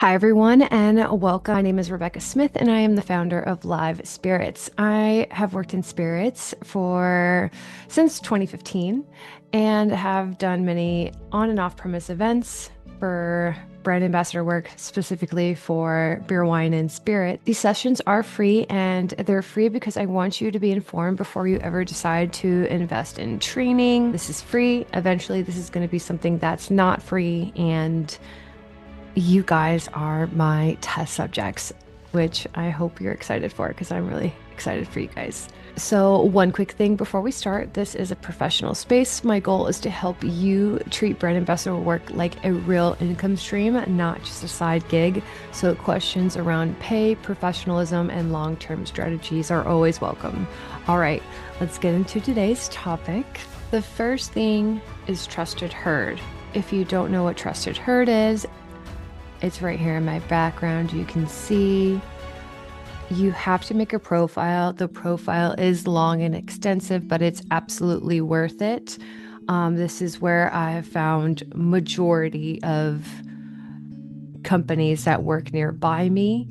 Hi, everyone, and welcome. My name is Rebecca Smith, and I am the founder of Live Spirits. I have worked in spirits for since 2015 and have done many on and off premise events for brand ambassador work, specifically for beer, wine, and spirit. These sessions are free, and they're free because I want you to be informed before you ever decide to invest in training. This is free. Eventually, this is going to be something that's not free, and you guys are my test subjects, which I hope you're excited for because I'm really excited for you guys. So, one quick thing before we start, this is a professional space. My goal is to help you treat brand ambassador work like a real income stream, not just a side gig. So, questions around pay, professionalism, and long term strategies are always welcome. All right, let's get into today's topic. The first thing is trusted herd. If you don't know what trusted herd is, it's right here in my background. You can see you have to make a profile. The profile is long and extensive, but it's absolutely worth it. This is where I have found majority of companies that work nearby me.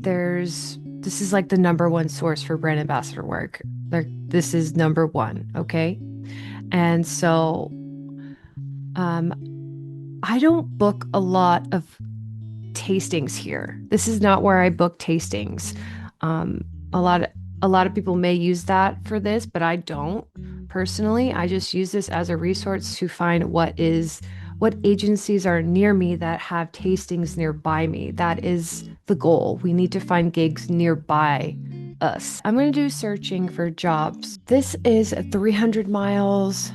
This is like the number one source for brand ambassador work. This is number one, okay? And so, I don't book a lot of tastings here. This is not where I book tastings. A lot of people may use that for this, but I don't personally. I just use this as a resource to find what agencies are near me that have tastings nearby me. That is the goal. We need to find gigs nearby us. I'm going to do searching for jobs. This is 300 miles.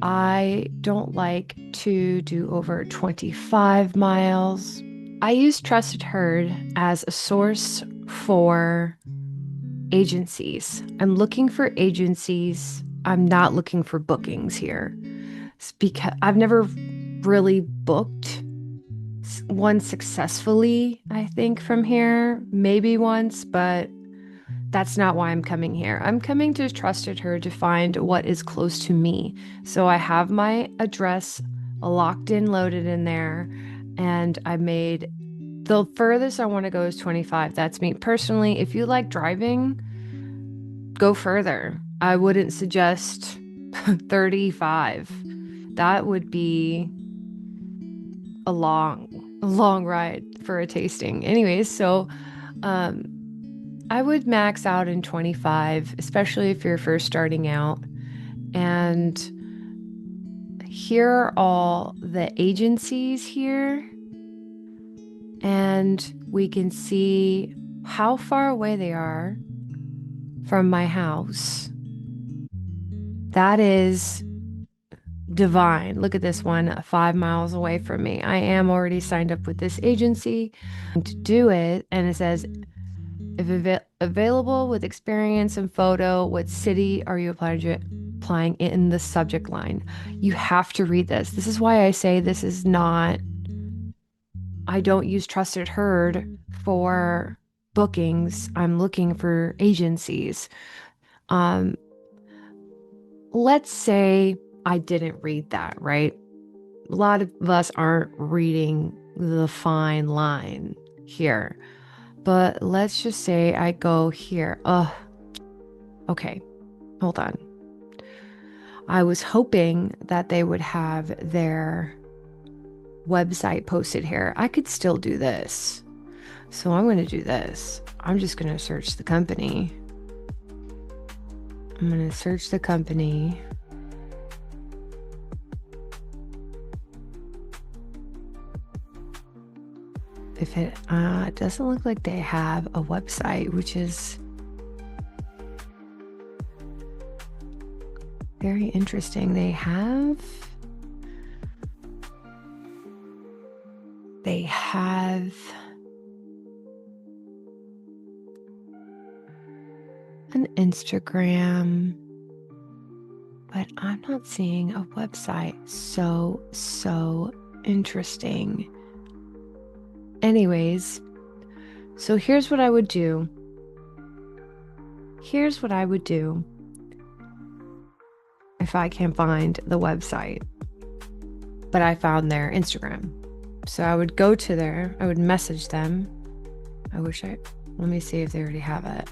I don't like to do over 25 miles. I use Trusted Herd as a source for agencies. I'm looking for agencies. I'm not looking for bookings here. It's because I've never really booked one successfully, I think, from here. Maybe once, but that's not why I'm coming here. I'm coming to Trusted Her to find what is close to me. So I have my address locked in, loaded in there, and I made the furthest I want to go is 25. That's me personally. If you like driving, go further. I wouldn't suggest 35. That would be a long ride for a tasting. Anyways, so I would max out in 25, especially if you're first starting out. And here are all the agencies here. And we can see how far away they are from my house. That is divine. Look at this one, 5 miles away from me. I am already signed up with this agency to do it. And it says, if available with experience and photo, what city are you applying in the subject line? You have to read this. This is why I say this is not, I don't use Trusted Herd for bookings. I'm looking for agencies. Let's say I didn't read that, right? A lot of us aren't reading the fine line here. But let's just say I go here. Okay, hold on. I was hoping that they would have their website posted here. I could still do this. So I'm going to do this. I'm just going to search the company. I'm going to search the company. If it doesn't look like they have a website, which is very interesting. They have an Instagram, but I'm not seeing a website. So interesting. Anyways, so here's what I would do. If I can't find the website, but I found their Instagram. So I would go to there, I would message them. Let me see if they already have it.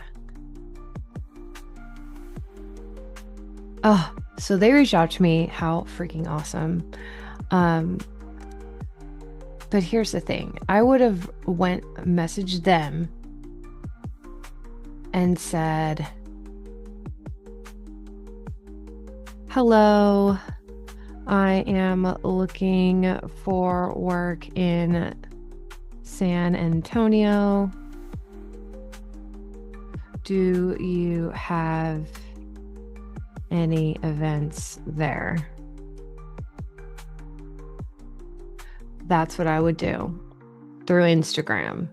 Oh, so they reached out to me. How freaking awesome. But here's the thing. I would have messaged them and said, hello, I am looking for work in San Antonio. Do you have any events there? That's what I would do through Instagram.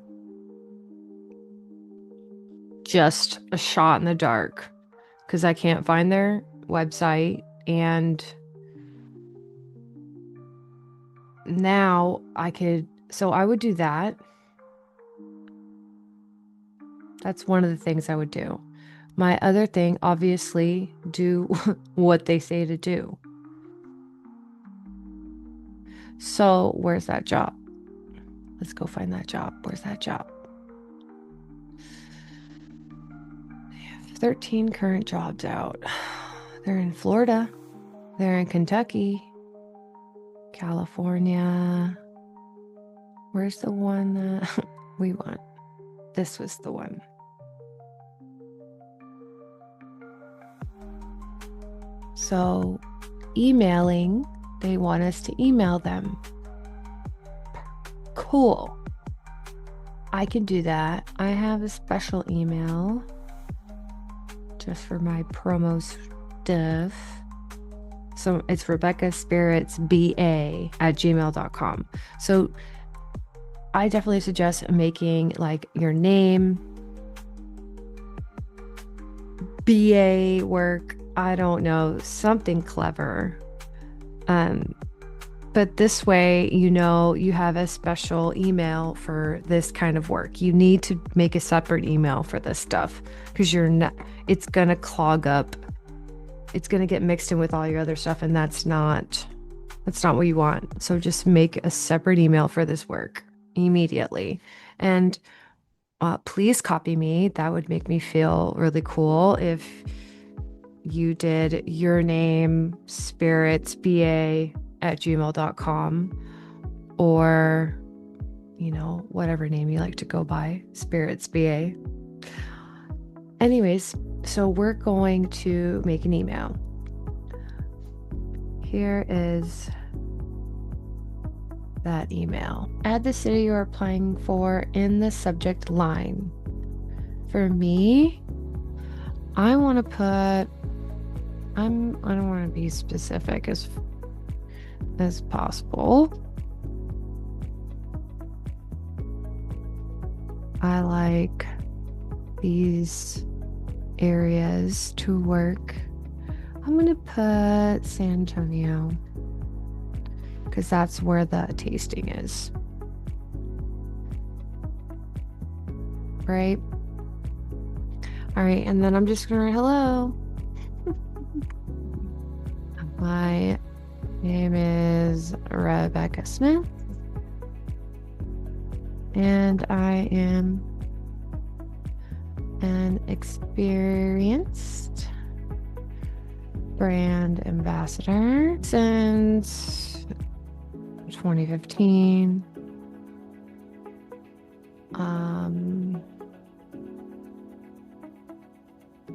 Just a shot in the dark because I can't find their website. And now I would do that. That's one of the things I would do. My other thing, obviously, do what they say to do. So where's that job? Let's go find that job. Where's that job? They have 13 current jobs out. They're in Florida. They're in Kentucky, California. Where's the one that we want? This was the one. So emailing, they want us to email them. Cool. I can do that. I have a special email just for my promo stuff. So it's RebeccaSpiritsBA@gmail.com. So I definitely suggest making like your name, BA work, I don't know, something clever. But this way, you have a special email for this kind of work. You need to make a separate email for this stuff because it's going to clog up. It's going to get mixed in with all your other stuff. And that's not what you want. So just make a separate email for this work immediately. And please copy me. That would make me feel really cool if you did your name, spiritsba@gmail.com, or, whatever name you like to go by, spiritsba. Anyways, so we're going to make an email. Here is that email. Add the city you're applying for in the subject line. For me, I don't want to be specific as possible. I like these areas to work. I'm going to put San Antonio because that's where the tasting is. Right? All right, and then I'm just going to write hello. My name is Rebecca Smith, and I am an experienced brand ambassador since 2015.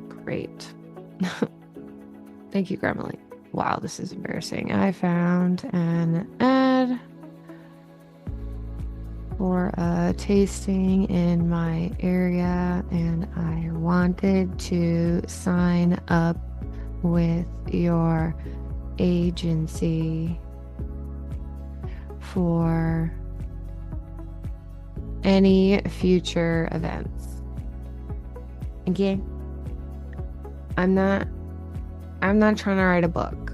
Great. Thank you, Grammarly. Wow, this is embarrassing. I found an ad for a tasting in my area, and I wanted to sign up with your agency for any future events. Okay? I'm not trying to write a book.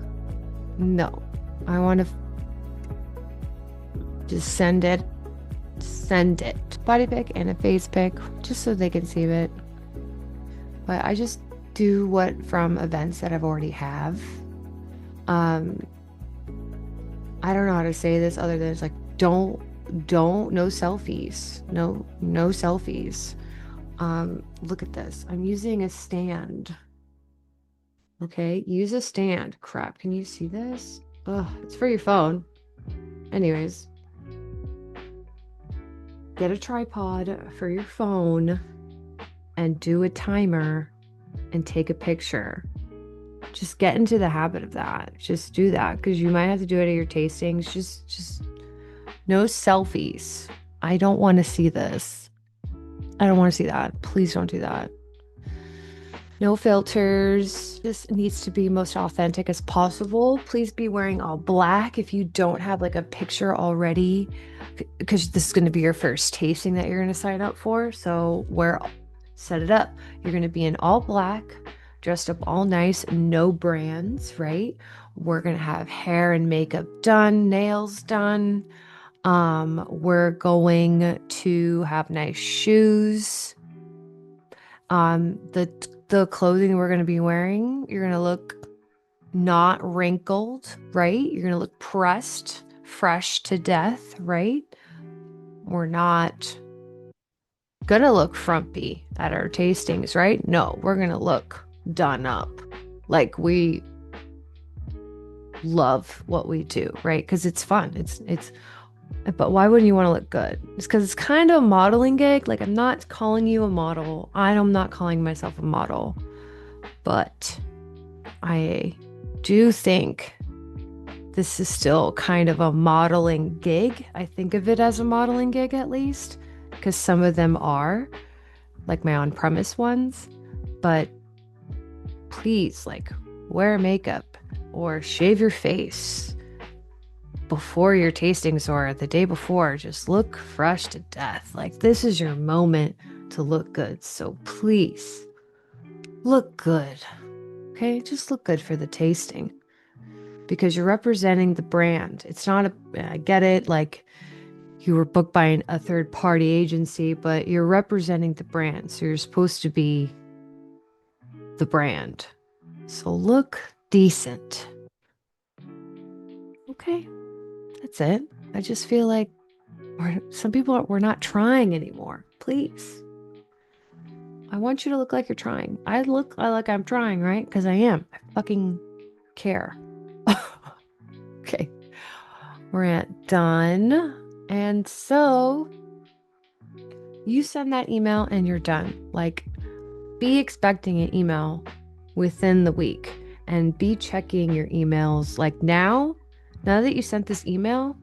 No. I want to just send it. Body pic and a face pic, just so they can see it. But I just do from events that I've already have. I don't know how to say this other than it's like, don't no selfies. No selfies. Look at this. I'm using a stand. Okay, use a stand. Crap, can you see this? Ugh, it's for your phone. Anyways, get a tripod for your phone and do a timer and take a picture. Just get into the habit of that. Just do that because you might have to do it at your tastings. Just no selfies. I don't want to see this. I don't want to see that. Please don't do that. No filters. This needs to be most authentic as possible. Please be wearing all black if you don't have like a picture already, because this is going to be your first tasting that you're going to sign up for. So set it up. You're going to be in all black, dressed up all nice, no brands, right? We're going to have hair and makeup done, nails done. We're going to have nice shoes. The clothing we're going to be wearing, you're going to look not wrinkled, right? You're going to look pressed, fresh to death, right? We're not going to look frumpy at our tastings, right? No, we're going to look done up. Like we love what we do, right? Because it's fun. But why wouldn't you want to look good? It's because it's kind of a modeling gig. Like, I'm not calling you a model. I'm not calling myself a model. But I do think this is still kind of a modeling gig. I think of it as a modeling gig at least, because some of them are, like my on-premise ones. But please, like, wear makeup or shave your face before your tastings or the day before. Just look fresh to death. Like, this is your moment to look good. So please look good. Okay, just look good for the tasting because you're representing the brand. It's not I get it, like you were booked by a third party agency, but you're representing the brand. So you're supposed to be the brand. So look decent. Okay. That's it. I just feel like we're not trying anymore. Please. I want you to look like you're trying. I look like I'm trying, right? Because I am. I fucking care. Okay. We're at done. And so you send that email and you're done. Like, be expecting an email within the week and be checking your emails. Like now that you sent this email,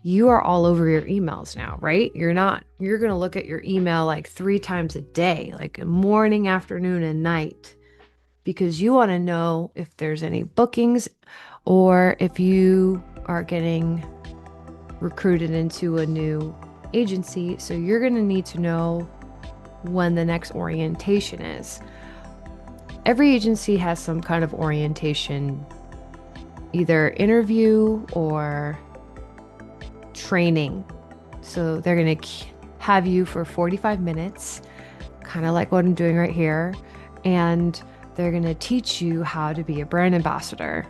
you are all over your emails now, right? You're going to look at your email like 3 times a day, like morning, afternoon, and night, because you want to know if there's any bookings or if you are getting recruited into a new agency. So you're going to need to know when the next orientation is. Every agency has some kind of orientation, either interview or training. So they're going to have you for 45 minutes, kind of like what I'm doing right here. And they're going to teach you how to be a brand ambassador.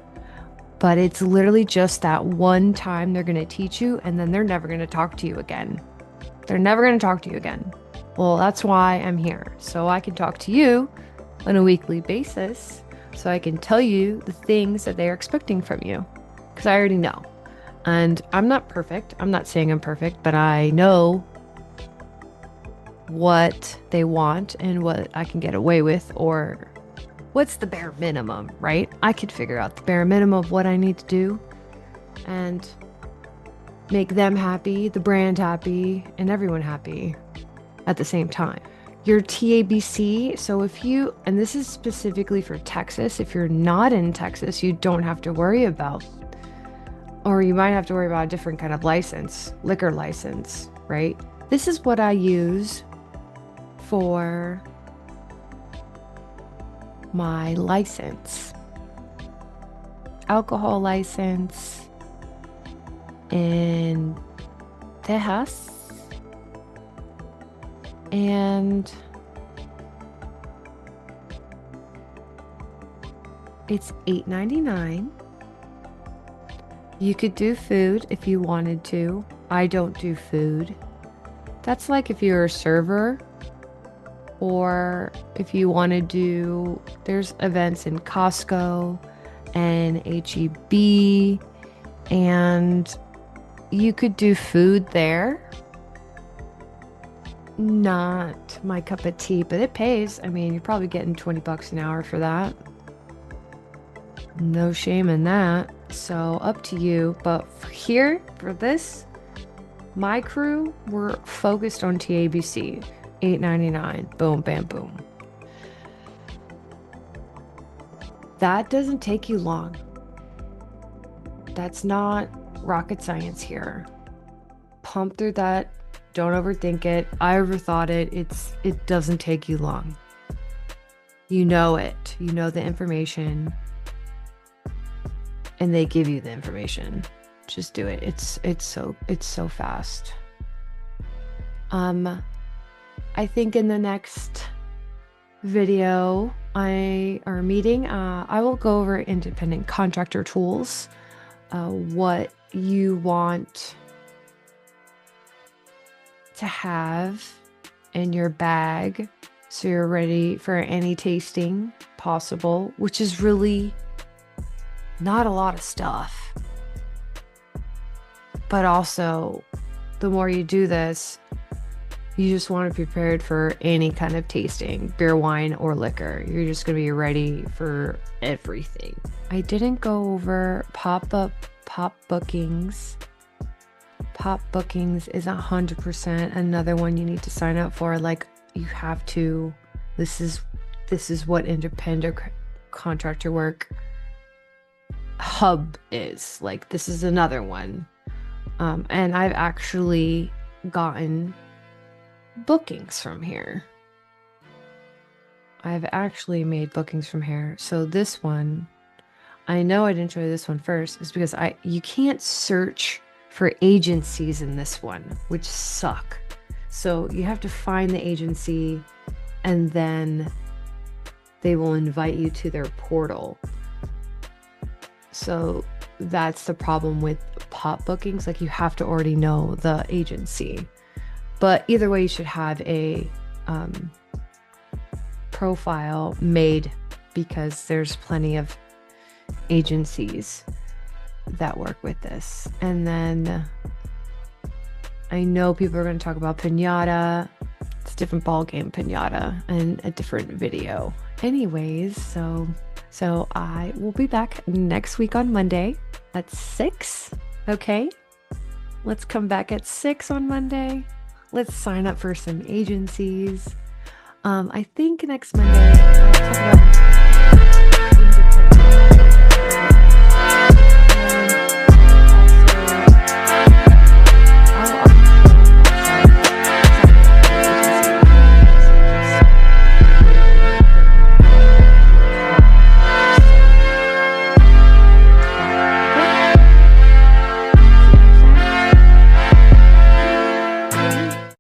But it's literally just that one time they're going to teach you, and then they're never going to talk to you again. They're never going to talk to you again. Well, that's why I'm here. So I can talk to you on a weekly basis. So I can tell you the things that they're expecting from you. Because I already know. And I'm not perfect. I'm not saying I'm perfect, but I know what they want and what I can get away with, or what's the bare minimum, right? I could figure out the bare minimum of what I need to do and make them happy, the brand happy, and everyone happy at the same time. Your TABC, so and this is specifically for Texas, if you're not in Texas, you don't have to worry about, or you might have to worry about a different kind of license, liquor license, right? This is what I use for my license. Alcohol license in Texas. And it's $8.99. You could do food if you wanted to. I don't do food. That's like if you're a server or if you want to do, there's events in Costco and HEB, and you could do food there. Not my cup of tea, but it pays. I mean, you're probably getting 20 bucks an hour for that. No shame in that. So up to you. But here, for this, my crew, we're focused on TABC. $8.99. Boom, bam, boom. That doesn't take you long. That's not rocket science here. Pump through that. Don't overthink it. I overthought it. It doesn't take you long. You know it. You know the information. And they give you the information. Just do it. It's so fast. I think in the next video or meeting, I will go over independent contractor tools, what you want to have in your bag so you're ready for any tasting possible, which is really not a lot of stuff. But also, the more you do this, you just want to be prepared for any kind of tasting, beer, wine, or liquor. You're just going to be ready for everything. I didn't go over pop bookings. Pop bookings is 100% another one you need to sign up for. Like, you have to. This is what independent contractor work hub is. Like, this is another one. And I've actually gotten bookings from here. I've actually made bookings from here. So this one, I know I didn't show you this one first, is because you can't search for agencies in this one, which suck. So you have to find the agency and then they will invite you to their portal. So that's the problem with pop bookings. Like, you have to already know the agency. But either way, you should have a profile made, because there's plenty of agencies that work with this. And then I know people are going to talk about Pinata. It's a different ball game, Pinata, and a different video. Anyways, so I will be back next week on Monday at 6. Okay, let's come back at 6 on Monday. Let's sign up for some agencies. I think next Monday I'll talk about